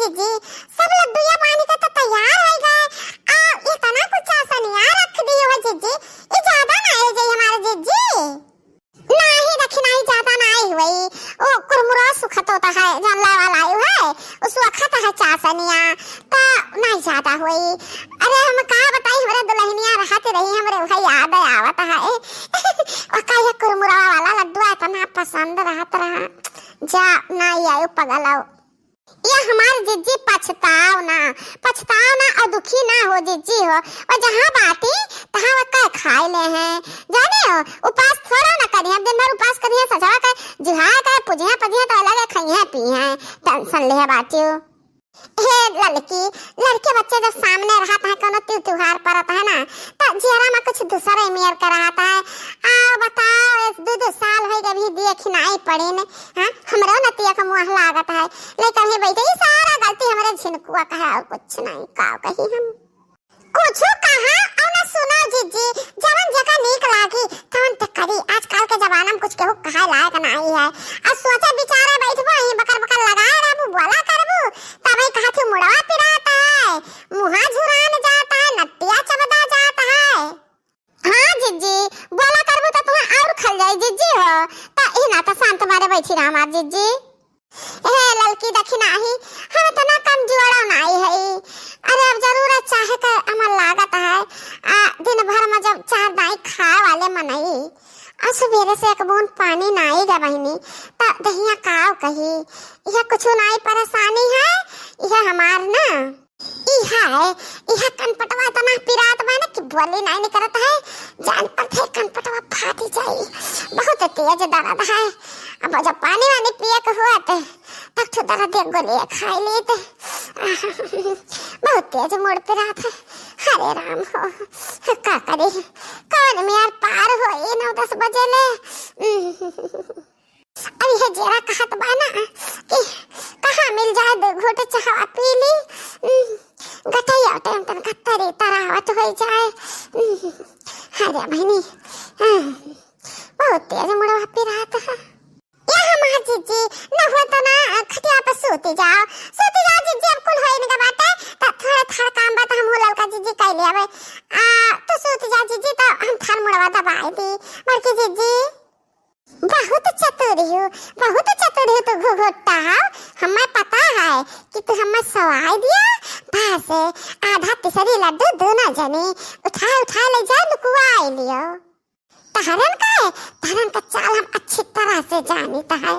जीजी सब लड्डू या पानी का तो तैयार हो गए। ये तना कुछ आसनिया रख दी हो जीजी, ये ज्यादा ना है जे हमारे जीजी नहीं रखी नहीं ज्यादा नहीं हुई। ओ कुरमुरा सुखत होता है जानला वाला आयु है उस वक्त है चासनिया तो नहीं ज्यादा हुई। अरे हम का बताई हमारे दुल्हनिया रहते रही हमरे भाई याद आवत है और का ये कुरमुरा वाला लड्डू इतना पसंद रहत रहा जा नहीं आयु पगलाओ। ये हमारे जीजी पछताओ ना और दुखी ना हो जीजी हो, और जहाँ बाती तहाँ वक्का खाए ले हैं जाने हो। उपास थोड़ा ना करिए, हम दिन भर उपास करिए सजा कर जुहा कर पुजिया तो अलग खाइए पिए टेंशन ले बाती हो। हे लड़के बच्चे जब सामने रहता है कोनो त्योहार पर रहता है ना तो जेरा में कुछ दूसरा मेयर कर रहा है। आओ बताओ 2 साल हो गए भी देख नहीं पड़े ने। हां हमरो नतिया का मुंह लागत है लेकिन हे बैठे सारा गलती हमरे झिनकुआ का है और कुछ नहीं का कही हम कुछ कहा और ना सुना जीजी जवन जगह नीक लागी तवन तक करी। आजकल के जमाना में कुछ केहू कहा लायक नहीं है। अब सोचे बेचारा बैठबो ही बकर लगाए रहबो बोला करबो तब ही कहा तू मुड़वा पिराता है मुहा झुरान जाता है नतिया चबदा जाता है। हां जीजी बोला करबो तो तुम्हें और खल जाए जीजी हो ता ई ना तो शांत मारे बैठी रहा मार जीजी। ए ललकी देखी नाही हम तना कम जुड़ा नहीं है। अरे अब जरूरत चाहे तो अमर लागत है दिन भर में जब चार दाई खा वाले मनई और सवेरे से एक बूंद पानी नहीं गा बहिनी तो दहिया काव कही यह कुछ नहीं परेशानी है। यह हमार ना यह कनपटवा इतना पिरात बा ना कि बोली नहीं करत है जान पर थे कनपटवा फाटी जाई बहुत तेज दर्द है। अब जब पानी वानी पिए के हुआ तब तो दर्द एक गोली खाई ली थे बहुत तेज मोड़ पे रहा था। हरे राम हो का करे कौन में यार पार हो 9-10 बजे ले। अब यह जेरा कहत बा ना कि कहाँ मिल जाए 2 घूंट चाह पी ली गटैया टाइम तन कतरी तरावत हो जाए। हरे बहनी बहुत तेज मुड़वा पे रहा था। यह हमार जीजी न हो तो ना खटिया पर सोती जाओ जीजी अब कुल होई न बाटे त थोड़ा काम बा हम ललका जीजी कह लेबे तो सोती जा जीजी तो हम थार मुड़वा दबाई दी बड़की जीजी बहुत चतुर हो तू घुघुट्टा हमें पता है कि तू हमें सवाई दिया बस आधा तीसरी लड्डू दोनों जने उठा ले जा लुकुआ लियो। तहरन का चाल हम अच्छी तरह से जानता है।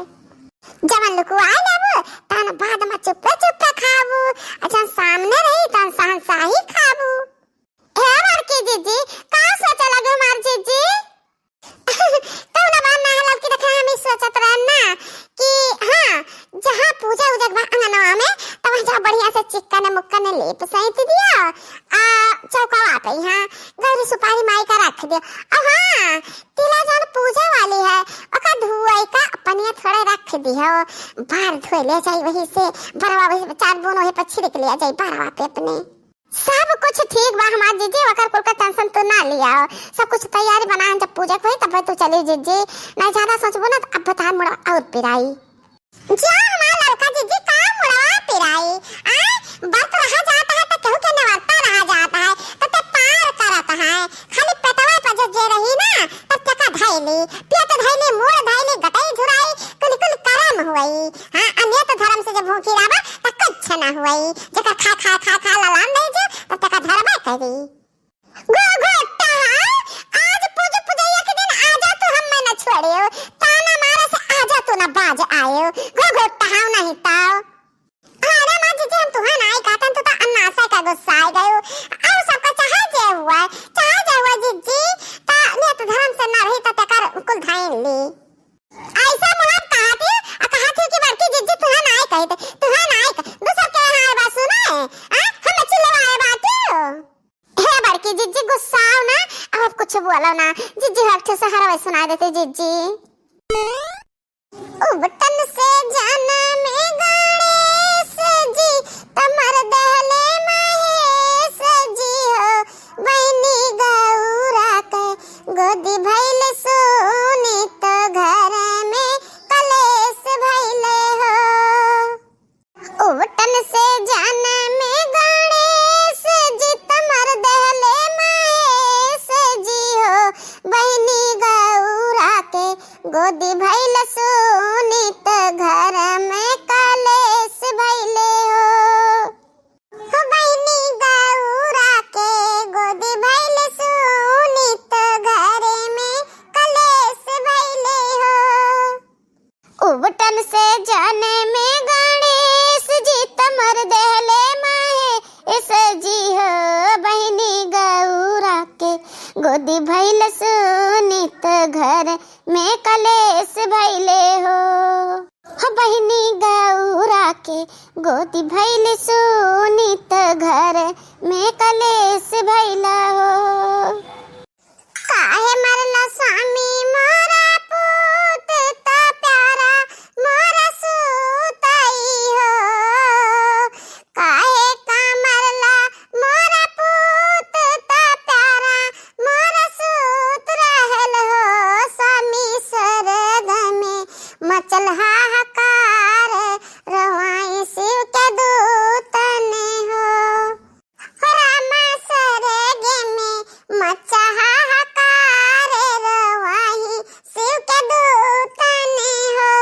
जवन लुकुआ लेबो तन बाद में चुप खाबू अच्छा सामने रही तन सहनशाही खाबू। ए बड़की जीजी का सोचे लगे मार जीजी तो ना बाना हलाल की देखा हम सोचत रहना कि हां जहां पूजा उजगवा अंगनवा में तब जहां बढ़िया से चिकन मुक्कन लेप सहित दिया चौका पे हां गौरी सुपारी माई का रख दियो। अब हां तिला जन पूजा वाली है ओका धुआई का अपनिया थोड़ा रख दियो बाहर धोए ले जाई वही से बरवा वही 4 बोन वही पर छिड़क लिया जाई बरवा पे अपने सब कुछ ठीक बा हमार जीजी वकर कोई का टेंशन तो ना लिया सब कुछ तैयारी बनाए जब पूजा होई तब तू चली जीजी नहीं ज्यादा सोचबो ना अब बता मुड़ा और पिराई जा हमार लड़का जीजी का मुड़ा पिराई बर्त रहा जाता है तो केहू के नवरता रहा जाता है तो ते पार करत है खाली पेटवा पर जे रही ना तब तक धैली पेट धैली मुड़ धैली गटई झुराई कुल करम हुई। हां अन्य तो धर्म से जब भूखी रहबा त कुछ ना हुई जकर खा ललाम नहीं जो तब तक धरबा करी घोघोटा आज पूजा के दिन आजा तू हम न छोड़ियो ताना मारे से आजा तू न बाज आयो घोघोटा नहीं ताओ। अरे मां जी हम तुहा नहीं कहतन तो अन्नासा का गुस्सा आ गयो और सबका चाहे जे हुआ जीजी ता ने तो धर्म से ना रही तो तकर कुल धाइन ली ऐसा मुहत कहती कि बड़की जीजी तुहा नहीं कहते तुहा नहीं दूसरा के हाय बा सुना है हम चिल्लाए बात हे बड़की जीजी गुस्सा आओ ना अब कुछ बोलो ना जीजी हट से हरवे सुना देते जीजी उबटन से जाना में गणेश जी तमर दहले महेश जी हो बहनी गौरा के गोदी भइल सोनी तो घर में कलेश भइले हो। उवटन से जान में गणेश जी तमर दहले महेश जी हो बहनी गौरा के गोदी भैल सुनीत घर में कलेश भैले हो बहनी गौरा के गोदी भैल सुनीत घर में कलेश भैले हो उवटन से जाने में गणेश जी तमर दहले महेश जी हो बहनी गौरा के गोदी भैल सुनीत घर में कलेश भैले हो बहनी गौरा के गोदी भैल सुनीत घर में कलेश भैला हो काहे मरला स्वामी मोरा पूत ता प्यारा मोरा सुताई हो काहे का मरला मोरा पूत ता प्यारा मोरा सुत रहल हो स्वामी स्वर्ग में मचल हाहाकार रवाई शिव के दूतन हो रामा स्वर्ग में मचा हाहाकार रवाई शिव के दूतन हो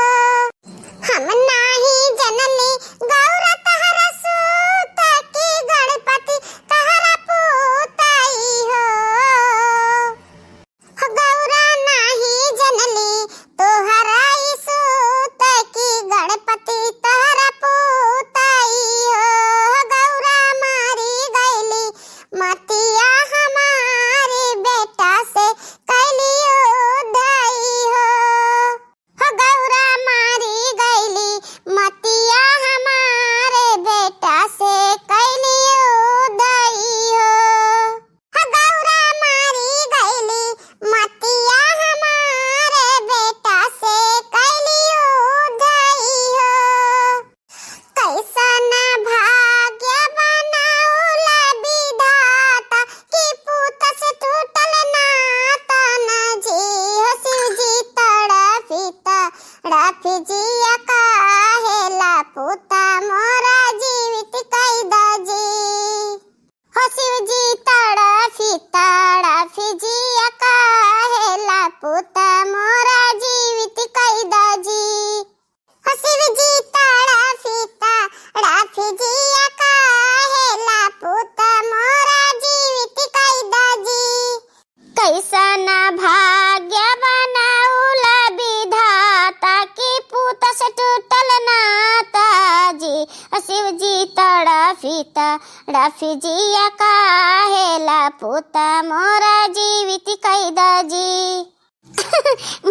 हम नाही जनली गौरा तहरा सूत की गणपति तहरा पूताई हो गौरा नाही जनली तोहरा सूत की गणपति तहरा पूताई हो गौरा मारी गईली मतिया हमारे बेटा से कैली उधाई हो गौरा मारी गईली मतिया हमारे बेटा से कैली उधाई हो गौरा मारी गईली मतिया हमारे बेटा से कैली उधाई हो कैसन भाग्य बनाउला विधाता कि पूत से टूटल नाता न जी हो शिव जी तड़फी जिया काहेला पूता मोरा जीवित कैदा जी हो शिव जी तड़फी जिया काहेला पूता मोरा जीवित कैदा जी हो शिव जी तड़फी जिया काहेला पूता मोरा जीवित कैदा जी कैसन भाग्य बनाउला विधाता कि पूत से टूटल नाता जी शिव जी तड़फी जिया काहेला पूता मोरा जीवित कैदा जी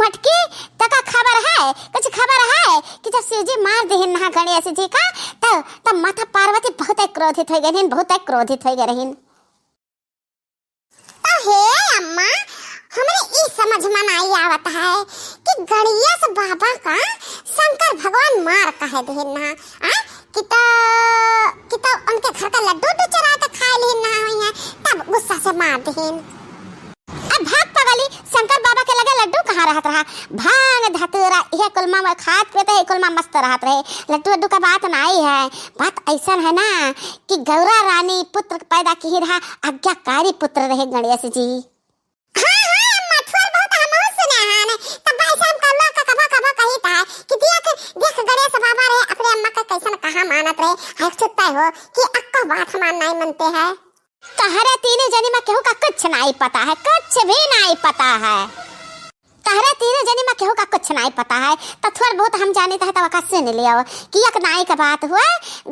मटकी तका खबर है कुछ खबर है कि जब शिव जी मार देहिन ना गणेश जी का तब माता पार्वती बहुत क्रोधित हो गई हे अम्मा हमरे ई समझ में नहीं आवत है कि गणेश बाबा का शंकर भगवान मार कहे देहिन ना कि तो उनके घर का लड्डू चुरा के खा लेहिन ना हुई है तब गुस्सा से मार देहिन अब भाग पगली शंकर बाबा के लगे लड्डू कहाँ रहत रहा भांग धतूरा यह कुलमा में खात पीते है कुलमा मस्त रहत रहे लड्डू का बात नहीं है बात ऐसा है ना कि गौरा रानी पुत्र पैदा की रहा आज्ञाकारी पुत्र रहे गणेश जी हाँ मथुर बहुत हमहु सुने हैं तब ऐसा हम कल्ला का कबा कही था कि देख गणेश बाबा रहे अपने अम्मा का कैसन कहा मानत रहे है छुट्टा हो कि अक्का बात हम नहीं मानते हैं तहरे तीन जनी में केहू का कुछ नहीं पता है कुछ भी नहीं पता है तहरे तीन जनी में केहू का कुछ नहीं पता है तो थोड़ा बहुत हम जाने था तो सुन लिया कि एक नाई का बात हुआ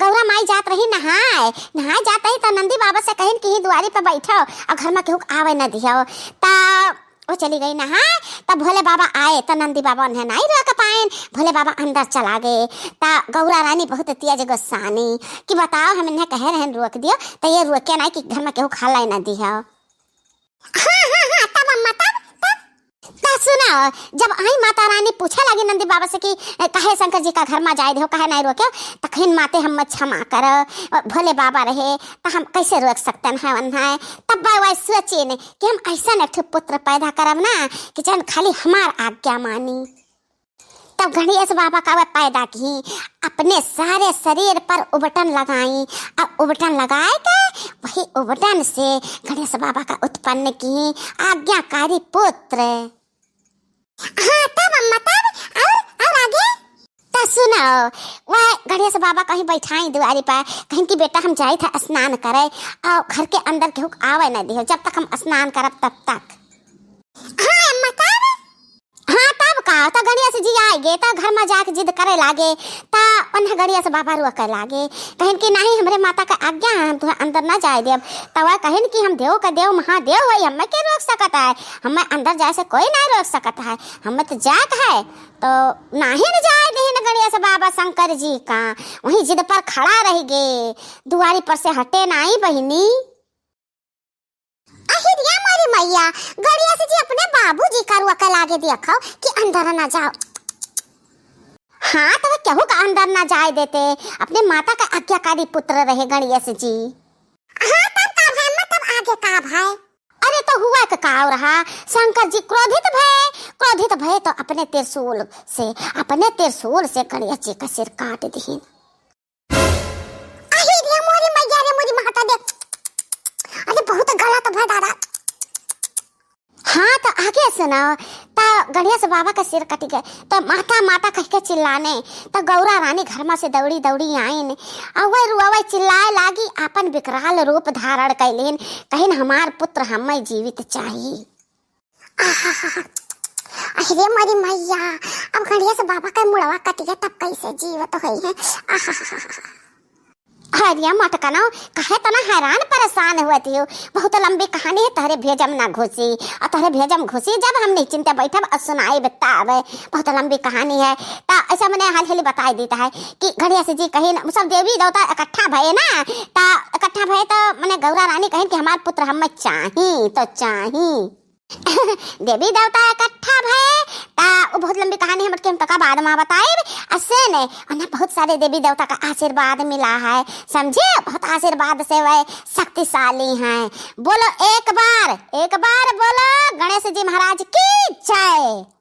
गौरा माई जात रही नहाए जाते ही तो नंदी बाबा से कहीं कि दुआरी पे बैठो और घर में केहू आवे न दियो ता वो चली गई नहाए तब भोले बाबा आए तो नंदी बाबा उन्हें नहीं रोक पाए भोले बाबा अंदर चला गए ता गौरा रानी बहुत तेज गुस्सानी कि बताओ हम इन्हें कह रहे हैं रोक दियो तो ये रोके नहीं कि घर में केहू खा लाई न दियो तब अम्मा तब सुना जब आई माता रानी पूछा लगी नंदी बाबा से कि कहे शंकर जी का घर में जाए दो कहे नहीं रोके तखन माते हम क्षमा कर भोले बाबा रहे तो हम कैसे रोक सकते हैं तब बाबा सोचे ने कि हम ऐसा एक पुत्र पैदा करब ना कि जन खाली हमार आज्ञा मानी तब गणेश बाबा का वह पैदा की, अपने सारे शरीर पर उबटन लगाई और उबटन लगाए के वही उबटन से गणेश बाबा का उत्पन्न की आज्ञाकारी पुत्र। हाँ तब अम्मा तब और आगे? तो सुनो, वह गणेश बाबा कहीं बैठाई दुआरी पर, कहीं कि बेटा हम जाए था स्नान करे और घर के अंदर केहू आवे न दियो जब तक हम स्नान करब तब तक। हाँ अम्मा तब? हाँ तब का तो गणेश जी आए गे तो घर में जाके जिद करे लागे ता उन्हें गणेश बाबा रोके लागे, कहें कि नहीं हमरे माता का आज्ञा है हम तुम्हें अंदर ना जाए देव। तो वह कहें कि हम देव का देव महादेव है, हमें क्या रोक सकता है, हमें अंदर जाए से कोई नहीं रोक सकता है, हमें तो जात है तो नहीं न जाए देन गणेश बाबा शंकर जी का। वहीं जिद पर खड़ा रह गे, दुआरी पर से हटे नहीं बहिनी। अहिरिया मोरी मैया, गणेश जी अपने बाबूजी का रोके लागे देखो कि अंदर ना जाओ। हाँ तो वह केहू का अंदर ना जाए देते, अपने माता का आज्ञाकारी पुत्र रहे गणेश जी। हाँ तब का भाई मतलब आगे का भाई? अरे तो हुआ का रहा, शंकर जी क्रोधित भय तो अपने त्रिशूल से गणेश जी का सिर काट दिए। अहिरिया मोरी मैया रे मोरी माता दे, अरे बहुत गलत भय दादा। हाँ तो आगे सुनो, तो गणेश बाबा का सिर कट गए तो माता माता कह के चिल्लाने, तो गौरा रानी घर में से दौड़ी दौड़ी आईन और वह रुआवे चिल्लाए लागी, अपन विकराल रूप धारण कैलीन, कहिन हमार पुत्र हमें जीवित चाहिए। अरे मोरी मैया, अब गणेश बाबा का मुड़वा कट गया तब कैसे जीवित हुई है? हरिया मटकनो कहे तो ना हैरान परेशान हुए थी, बहुत लंबी कहानी है, तहरे भेजम ना घुसी और तहरे भेजम घुसी जब हम निश्चिंत बैठब और सुनाई बताब, बहुत लंबी कहानी है। तो ऐसा मैंने हाल हाल बताई देता है कि गणेश जी कहीं सब देवी देवता इकट्ठा भये ना, तो इकट्ठा भये तो मैंने गौरा रानी कहें कि हमार पुत्र हमें चाही तो चाही। देवी देवता इकट्ठा भये ता बहुत लंबी कहानी है, हम तक बाद में बताए। ऐसे ने उन्हें बहुत सारे देवी देवता का आशीर्वाद मिला है, समझे, बहुत आशीर्वाद से वह शक्तिशाली हैं। बोलो एक बार बोलो गणेश जी महाराज की जय।